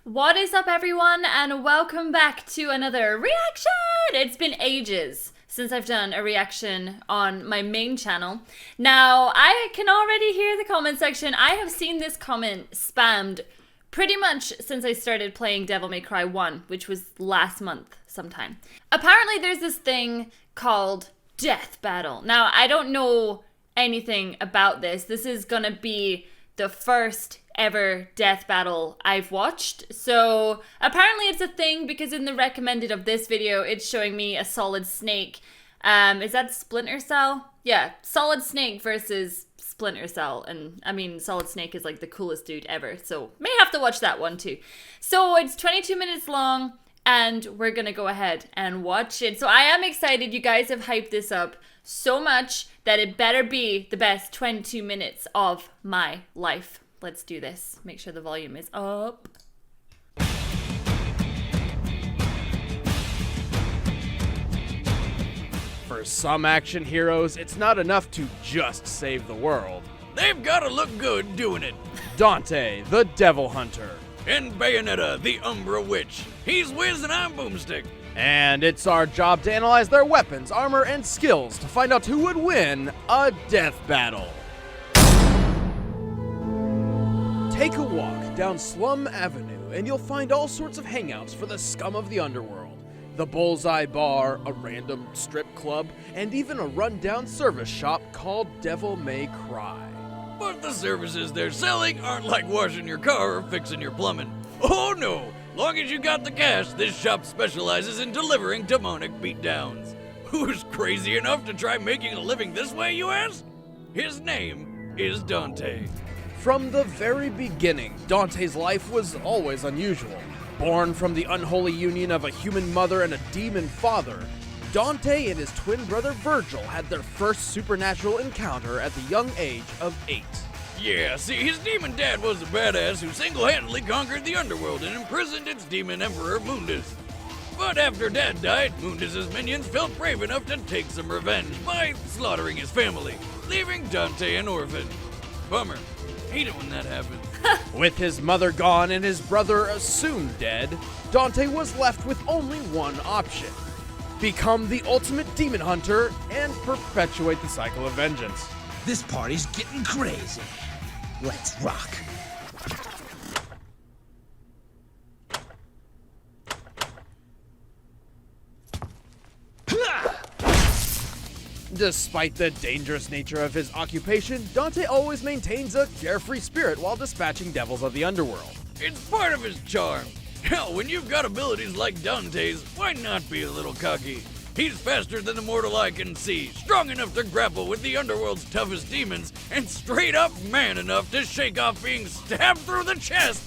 What is up, everyone, and welcome back to another reaction! It's been ages since I've done a reaction on my main channel. Now, I can already hear the comment section. I have seen this comment spammed pretty much since I started playing Devil May Cry 1, which was last month sometime. Apparently, there's this thing called Death Battle. Now, I don't know anything about this. This is gonna be the first ever death battle I've watched. So apparently it's a thing because in the recommended of this video, it's showing me a Solid Snake. Is that Splinter Cell? Yeah, Solid Snake versus Splinter Cell. And I mean, Solid Snake is like the coolest dude ever. So may have to watch that one too. So it's 22 minutes long and we're gonna go ahead and watch it. So I am excited. You guys have hyped this up so much that it better be the best 22 minutes of my life. Let's do this. Make sure the volume is up. For some action heroes, it's not enough to just save the world. They've gotta look good doing it. Dante, the Devil Hunter. And Bayonetta, the Umbra Witch. He's Wiz and I'm Boomstick. And it's our job to analyze their weapons, armor, and skills to find out who would win a death battle. Take a walk down Slum Avenue and you'll find all sorts of hangouts for the scum of the underworld. The Bullseye Bar, a random strip club, and even a rundown service shop called Devil May Cry. But the services they're selling aren't like washing your car or fixing your plumbing. Oh no! Long as you got the cash, this shop specializes in delivering demonic beatdowns. Who's crazy enough to try making a living this way, you ask? His name is Dante. From the very beginning, Dante's life was always unusual. Born from the unholy union of a human mother and a demon father, Dante and his twin brother Virgil had their first supernatural encounter at the young age of 8. Yeah, see, his demon dad was a badass who single-handedly conquered the underworld and imprisoned its demon emperor, Mundus. But after Dad died, Mundus' minions felt brave enough to take some revenge by slaughtering his family, leaving Dante an orphan. Bummer. Hate it when that happens. With his mother gone and his brother soon dead, Dante was left with only one option: become the ultimate demon hunter and perpetuate the cycle of vengeance. This party's getting crazy. Let's rock. Despite the dangerous nature of his occupation, Dante always maintains a carefree spirit while dispatching devils of the underworld. It's part of his charm. Hell, when you've got abilities like Dante's, why not be a little cocky? He's faster than the mortal eye can see, strong enough to grapple with the underworld's toughest demons, and straight up man enough to shake off being stabbed through the chest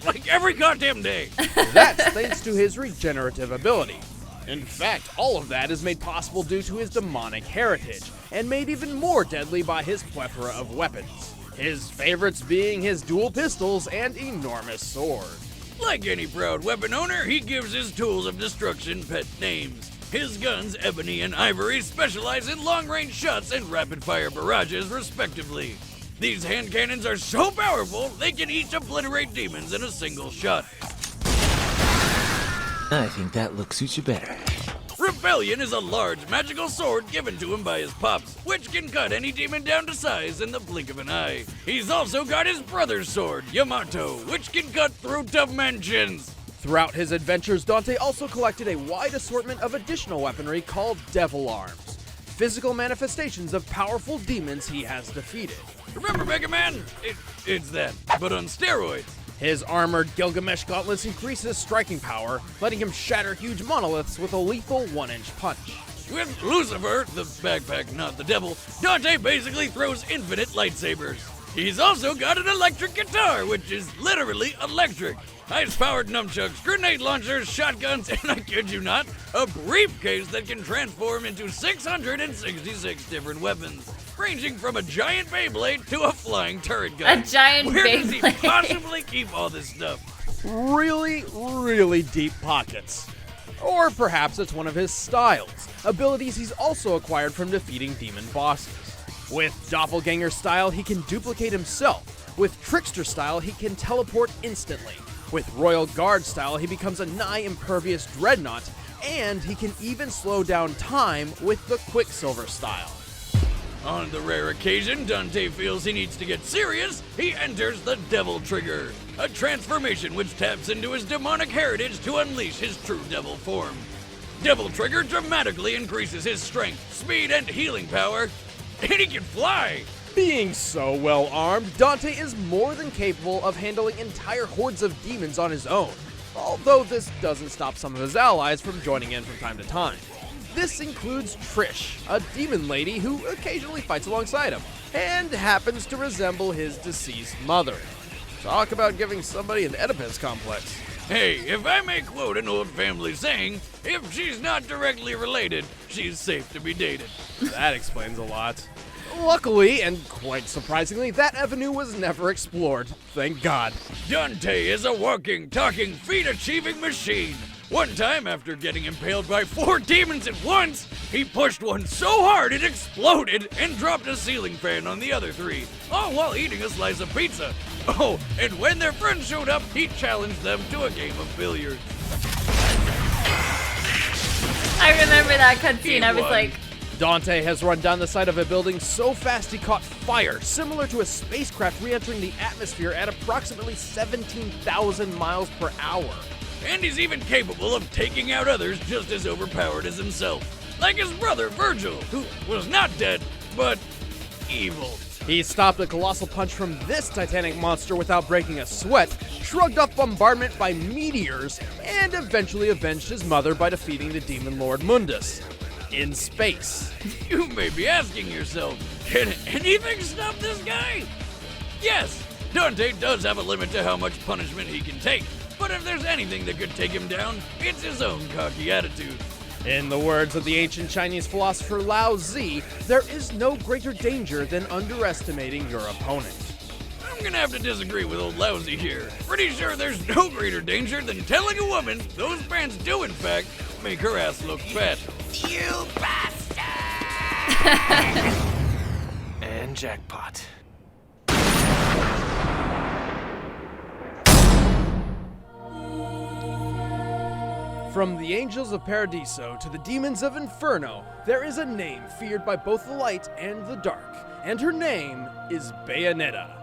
like every goddamn day. That's thanks to his regenerative ability. In fact, all of that is made possible due to his demonic heritage, and made even more deadly by his plethora of weapons. His favorites being his dual pistols and enormous sword. Like any proud weapon owner, he gives his tools of destruction pet names. His guns, Ebony and Ivory, specialize in long-range shots and rapid-fire barrages, respectively. These hand cannons are so powerful, they can each obliterate demons in a single shot. I think that look suits you better. Rebellion is a large magical sword given to him by his pops, which can cut any demon down to size in the blink of an eye. He's also got his brother's sword, Yamato, which can cut through dimensions. Throughout his adventures, Dante also collected a wide assortment of additional weaponry called Devil Arms, physical manifestations of powerful demons he has defeated. Remember Mega Man? It's that, but on steroids. His armored Gilgamesh gauntlets increase his striking power, letting him shatter huge monoliths with a lethal 1-inch punch. With Lucifer, the backpack, not the devil, Dante basically throws infinite lightsabers. He's also got an electric guitar, which is literally electric. Ice-powered nunchucks, grenade launchers, shotguns, and I kid you not, a briefcase that can transform into 666 different weapons, ranging from a giant Beyblade to a flying turret gun. A giant Where does he Beyblade. possibly keep all this stuff? Really, really deep pockets. Or perhaps it's one of his styles, abilities he's also acquired from defeating demon bosses. With Doppelganger style, he can duplicate himself. With Trickster style, he can teleport instantly. With Royal Guard style, he becomes a nigh-impervious dreadnought, and he can even slow down time with the Quicksilver style. On the rare occasion Dante feels he needs to get serious, he enters the Devil Trigger, a transformation which taps into his demonic heritage to unleash his true devil form. Devil Trigger dramatically increases his strength, speed, and healing power, and he can fly! Being so well armed, Dante is more than capable of handling entire hordes of demons on his own, although this doesn't stop some of his allies from joining in from time to time. This includes Trish, a demon lady who occasionally fights alongside him, and happens to resemble his deceased mother. Talk about giving somebody an Oedipus complex. Hey, if I may quote an old family saying, if she's not directly related, she's safe to be dated. That explains a lot. Luckily, and quite surprisingly, that avenue was never explored. Thank God. Dante is a walking, talking, feat-achieving machine. One time, after getting impaled by 4 demons at once, he pushed one so hard it exploded and dropped a ceiling fan on the other 3, all while eating a slice of pizza. Oh, and when their friends showed up, he challenged them to a game of billiards. I remember that cutscene. I was won. like, Dante has run down the side of a building so fast he caught fire, similar to a spacecraft re-entering the atmosphere at approximately 17,000 miles per hour. And he's even capable of taking out others just as overpowered as himself. Like his brother Virgil, who was not dead, but evil. He stopped a colossal punch from this titanic monster without breaking a sweat, shrugged off bombardment by meteors, and eventually avenged his mother by defeating the demon lord Mundus. In space. You may be asking yourself, can anything stop this guy? Yes, Dante does have a limit to how much punishment he can take, but if there's anything that could take him down, it's his own cocky attitude. In the words of the ancient Chinese philosopher Lao Tzu, there is no greater danger than underestimating your opponent. I'm gonna have to disagree with old Lousy here. Pretty sure there's no greater danger than telling a woman those pants do in fact make her ass look fat. You bastard! And jackpot. From the angels of Paradiso to the demons of Inferno, there is a name feared by both the light and the dark, and her name is Bayonetta.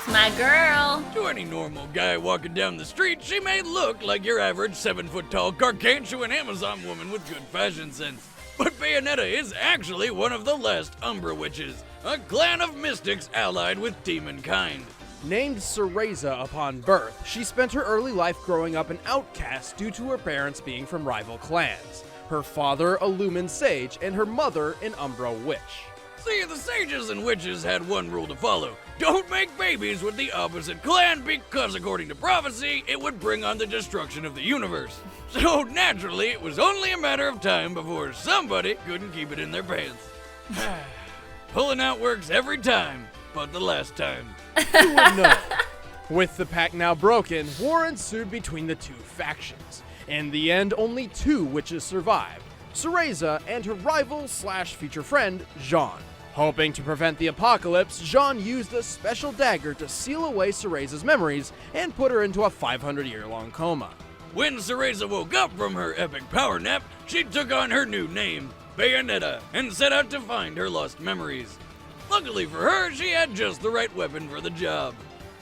it's my girl. To any normal guy walking down the street, she may look like your average 7-foot-tall gargantuan Amazon woman with good fashion sense. But Bayonetta is actually one of the last Umbra Witches, a clan of mystics allied with demon kind. Named Cereza upon birth, she spent her early life growing up an outcast due to her parents being from rival clans. Her father, a Lumen Sage, and her mother, an Umbra Witch. See, the sages and witches had one rule to follow. Don't make babies with the opposite clan because, according to prophecy, it would bring on the destruction of the universe. So, naturally, it was only a matter of time before somebody couldn't keep it in their pants. Pulling out works every time, but the last time. Who would know? With the pact now broken, war ensued between the two factions. In the end, only 2 witches survived, Cereza and her rival/future friend, Jean. Hoping to prevent the apocalypse, Jean used a special dagger to seal away Cereza's memories and put her into a 500-year-long coma. When Cereza woke up from her epic power nap, she took on her new name, Bayonetta, and set out to find her lost memories. Luckily for her, she had just the right weapon for the job.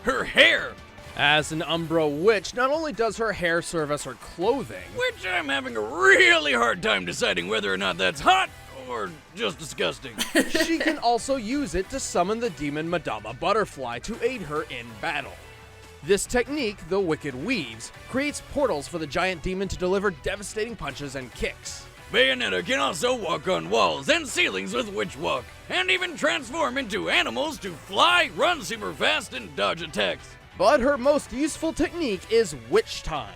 Her hair! As an Umbra Witch, not only does her hair serve as her clothing, Which I'm having a really hard time deciding whether or not that's hot or just disgusting. she can also use it to summon the demon Madama Butterfly to aid her in battle. This technique, the Wicked Weaves, creates portals for the giant demon to deliver devastating punches and kicks. Bayonetta can also walk on walls and ceilings with Witch Walk, and even transform into animals to fly, run super fast, and dodge attacks. But her most useful technique is Witch Time.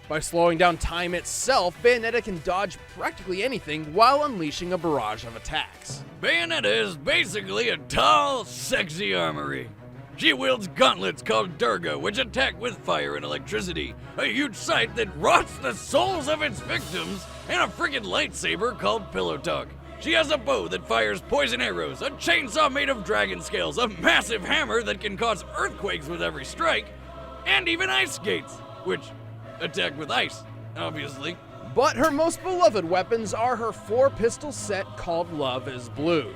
By slowing down time itself, Bayonetta can dodge practically anything while unleashing a barrage of attacks. Bayonetta is basically a tall, sexy armory. She wields gauntlets called Durga, which attack with fire and electricity, a huge sight that rots the souls of its victims, and a friggin' lightsaber called Pillow Talk. She has a bow that fires poison arrows, a chainsaw made of dragon scales, a massive hammer that can cause earthquakes with every strike, and even ice skates, which attack with ice, obviously. But her most beloved weapons are her 4-pistol set called Love is Blue.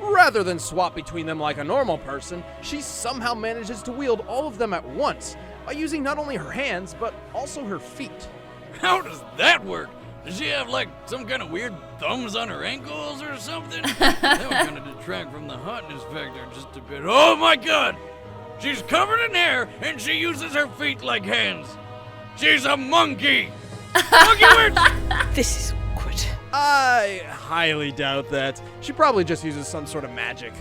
Rather than swap between them like a normal person, she somehow manages to wield all of them at once by using not only her hands, but also her feet. How does that work? Does she have like some kind of weird thumbs on her ankles or something? That would kind of detract from the hotness factor just a bit. Oh my god! She's covered in hair and she uses her feet like hands. She's a monkey! Monkey witch! This is awkward. I highly doubt that. She probably just uses some sort of magic.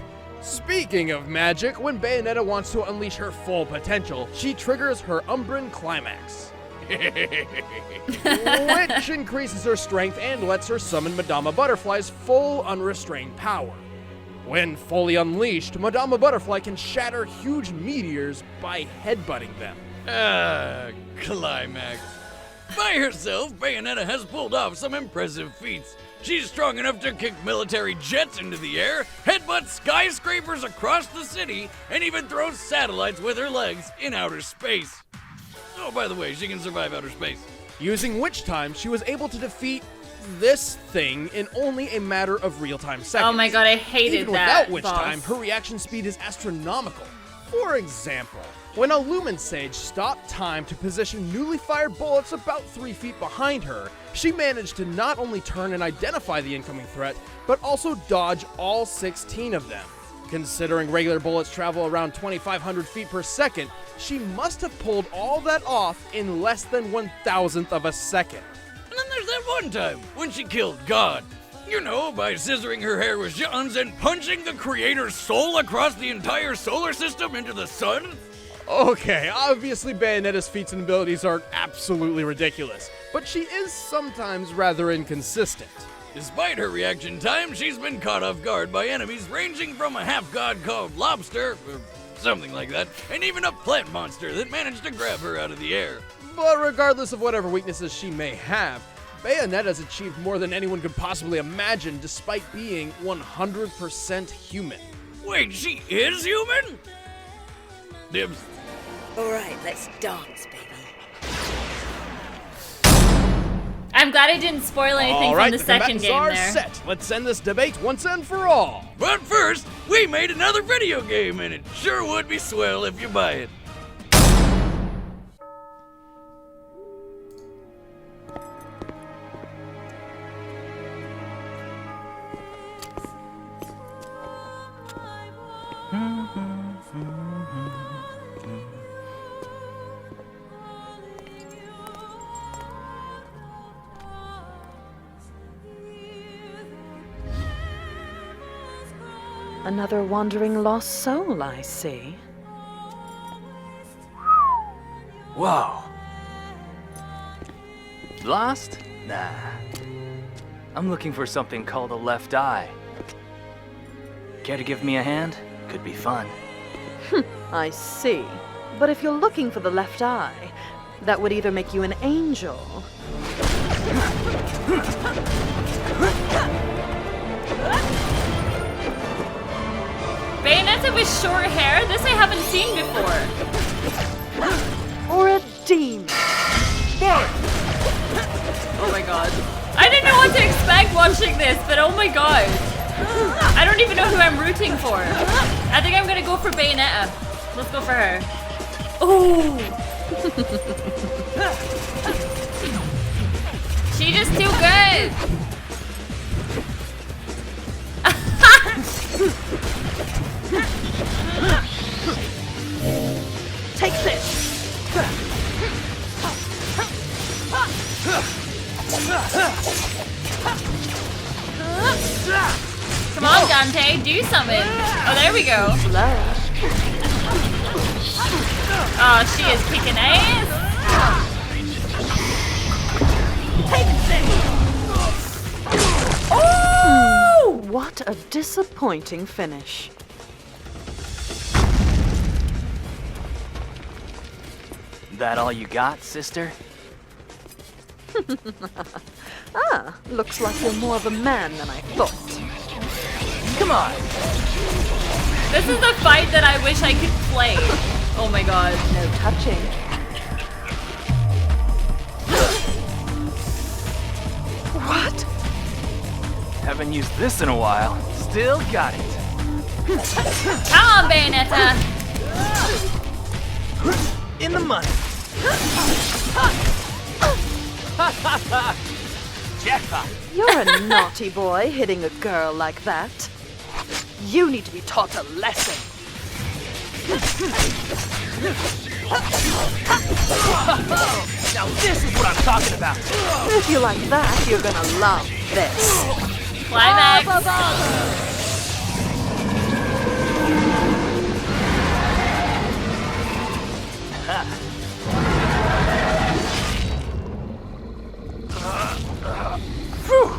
Speaking of magic, when Bayonetta wants to unleash her full potential, she triggers her Umbran Climax, which increases her strength and lets her summon Madama Butterfly's full unrestrained power. When fully unleashed, Madama Butterfly can shatter huge meteors by headbutting them. Climax. By herself, Bayonetta has pulled off some impressive feats. She's strong enough to kick military jets into the air, headbutt skyscrapers across the city, and even throw satellites with her legs in outer space. Oh, by the way, she can survive outer space. Using which time, she was able to defeat this thing in only a matter of real-time seconds. Oh my god, I hated Even that. without which boss. time, her reaction speed is astronomical. For example, when a Lumen Sage stopped time to position newly fired bullets about 3 feet behind her, she managed to not only turn and identify the incoming threat, but also dodge all 16 of them. Considering regular bullets travel around 2,500 feet per second, she must have pulled all that off in less than 1,000th of a second. And then there's that one time when she killed God. You know, by scissoring her hair with guns and punching the creator's soul across the entire solar system into the sun? Okay, obviously Bayonetta's feats and abilities are absolutely ridiculous, but she is sometimes rather inconsistent. Despite her reaction time, she's been caught off guard by enemies ranging from a half-god called Lobster, or something like that, and even a plant monster that managed to grab her out of the air. But regardless of whatever weaknesses she may have, Bayonetta's achieved more than anyone could possibly imagine despite being 100% human. Wait, she is human? Dibs. Alright, let's dance, baby. I'm glad I didn't spoil anything All right, from the second combatants game are there. set. Let's end this debate once and for all. But first, we made another video game, and it sure would be swell if you buy it. Another wandering lost soul, I see. Whoa. Lost? Nah. I'm looking for something called a left eye. Care to give me a hand? Could be fun. I see. But if you're looking for the left eye, that would either make you an angel. Bayonetta with short hair? This I haven't seen before. Or a demon. Oh my god. I didn't know what to expect watching this, but oh my god. I don't even know who I'm rooting for. I think I'm gonna go for Bayonetta. Let's go for her. Oh. She's just too good. Take this! Come on, Dante, do something. Oh, there we go. Slow. Oh, she is kicking ass. Oh! What a disappointing finish. That all you got, sister? Looks like you're more of a man than I thought. Come on! This is the fight that I wish I could play. Oh my god. No touching. What? Haven't used this in a while. Still got it. Come on, Bayonetta. In the money. Jackpot. You're a naughty boy hitting a girl like that. You need to be taught a lesson. Now this is what I'm talking about. If you like that, you're gonna love this. Climax. Phew!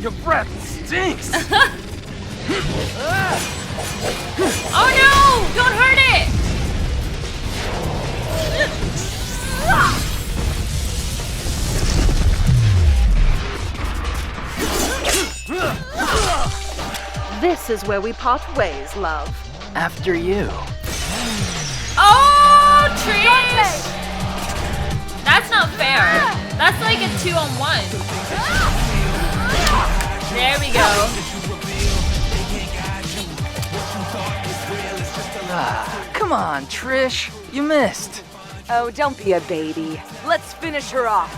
Your breath stinks. Oh no! Don't hurt it! This is where we part ways, love. After you. Oh, Trish! That's not fair. That's like a 2-on-1. There we go. Come on, Trish. You missed. Oh, don't be a baby. Let's finish her off.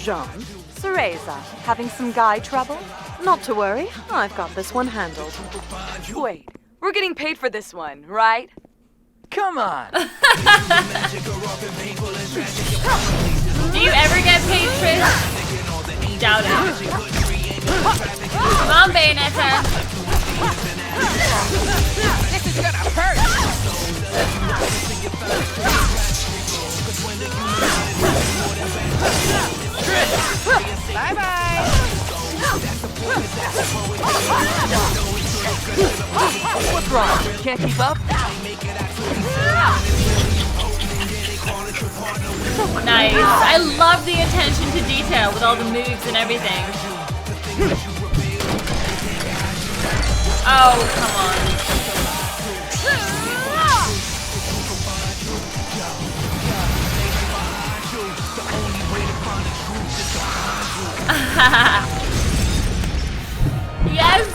Jean, Cereza, having some guy trouble? not to worry. I've got this one handled. Wait, we're getting paid for this one, right? Come on. Do you ever get paid, Trish? Doubt it. Come on, Bayonetta. This is gonna hurt! Bye-bye! What's wrong? Can't keep up? Nice. I love the attention to detail with all the moves and everything. Oh, come on. Yes!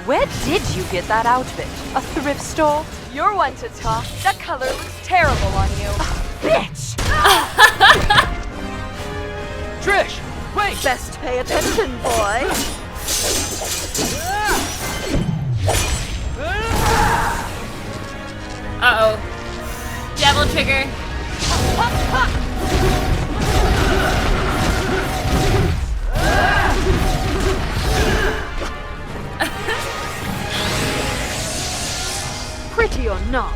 Where did you get that outfit? A thrift store? You're one to talk. That color looks terrible on you. Bitch! Trish, wait! Best pay attention, boy. Uh-oh. Devil trigger. Pretty or not,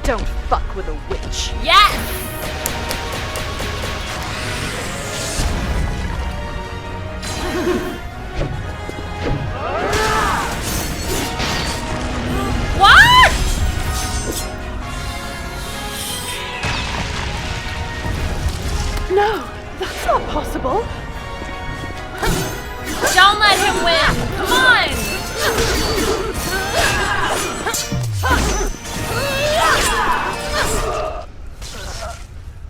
don't fuck with a witch. Yes! What? No, that's not possible. Don't let him win. Come on.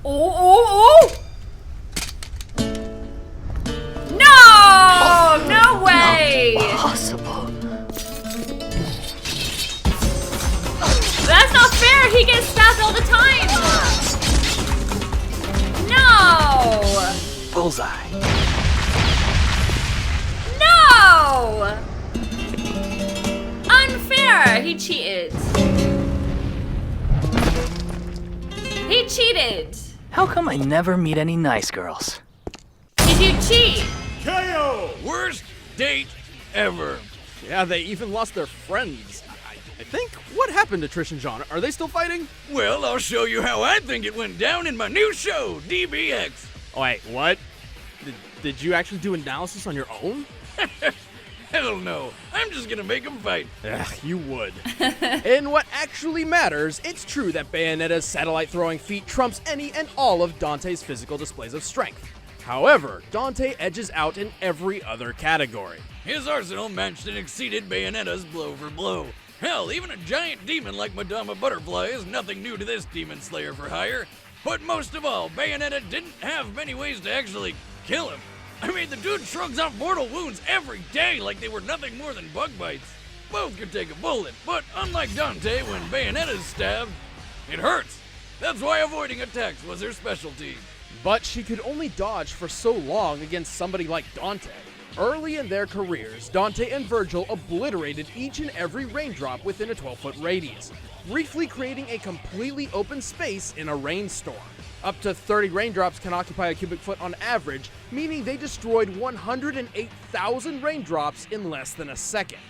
Oh. No! No way! Possible. That's not fair. He gets stabbed all the time. No! Bullseye. No! Unfair! He cheated. He cheated. How come I never meet any nice girls? Did you cheat? Worst date ever. Yeah, they even lost their friends. I think. What happened to Trish and John? Are they still fighting? Well, I'll show you how I think it went down in my new show, DBX. Oh, wait, what? Did you actually do analysis on your own? Hell no. I'm just gonna make them fight. Ugh, you would. In what actually matters, it's true that Bayonetta's satellite throwing feat trumps any and all of Dante's physical displays of strength. However, Dante edges out in every other category. His arsenal matched and exceeded Bayonetta's blow for blow. Hell, even a giant demon like Madama Butterfly is nothing new to this demon slayer for hire. But most of all, Bayonetta didn't have many ways to actually kill him. I mean, the dude shrugs off mortal wounds every day like they were nothing more than bug bites. Both could take a bullet, but unlike Dante, when Bayonetta's stabbed, it hurts. That's why avoiding attacks was her specialty. But she could only dodge for so long against somebody like Dante. Early in their careers, Dante and Virgil obliterated each and every raindrop within a 12-foot radius, briefly creating a completely open space in a rainstorm. Up to 30 raindrops can occupy a cubic foot on average, meaning they destroyed 108,000 raindrops in less than a second,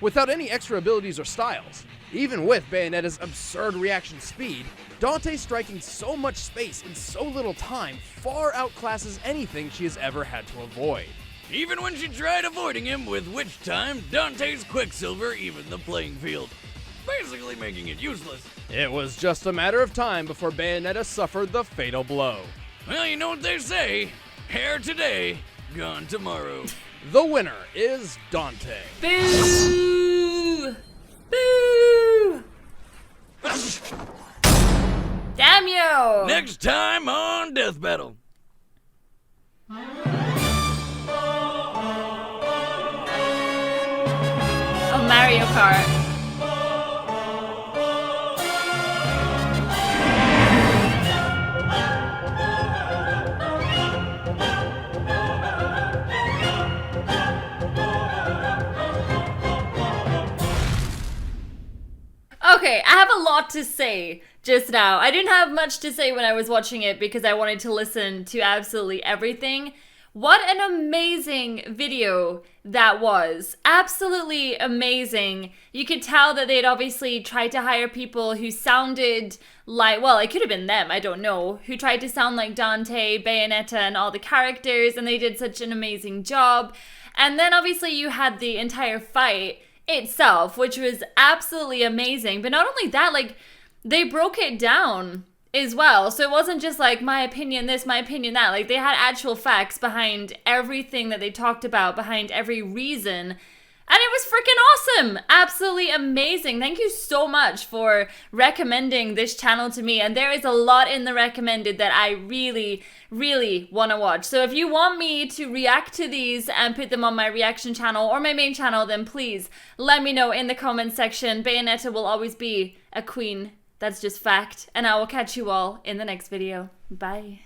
without any extra abilities or styles. Even with Bayonetta's absurd reaction speed, Dante striking so much space in so little time far outclasses anything she has ever had to avoid. Even when she tried avoiding him, with which time Dante's Quicksilver evened the playing field, basically making it useless. It was just a matter of time before Bayonetta suffered the fatal blow. Well, you know what they say, hair today, gone tomorrow. The winner is Dante. Boo! Boo! Damn you! Next time on Death Battle. Oh, Mario Kart. Okay, I have a lot to say just now. I didn't have much to say when I was watching it because I wanted to listen to absolutely everything. What an amazing video that was. Absolutely amazing. You could tell that they'd obviously tried to hire people who sounded like, well, it could have been them, I don't know, who tried to sound like Dante, Bayonetta, and all the characters, and they did such an amazing job. And then obviously you had the entire fight itself, which was absolutely amazing. But not only that, like, they broke it down as well. So it wasn't just like my opinion this, my opinion that. Like, they had actual facts behind everything that they talked about, behind every reason. And it was freaking awesome. Absolutely amazing. Thank you so much for recommending this channel to me. And there is a lot in the recommended that I really, really want to watch. So if you want me to react to these and put them on my reaction channel or my main channel, then please let me know in the comments section. Bayonetta will always be a queen. That's just fact. And I will catch you all in the next video. Bye.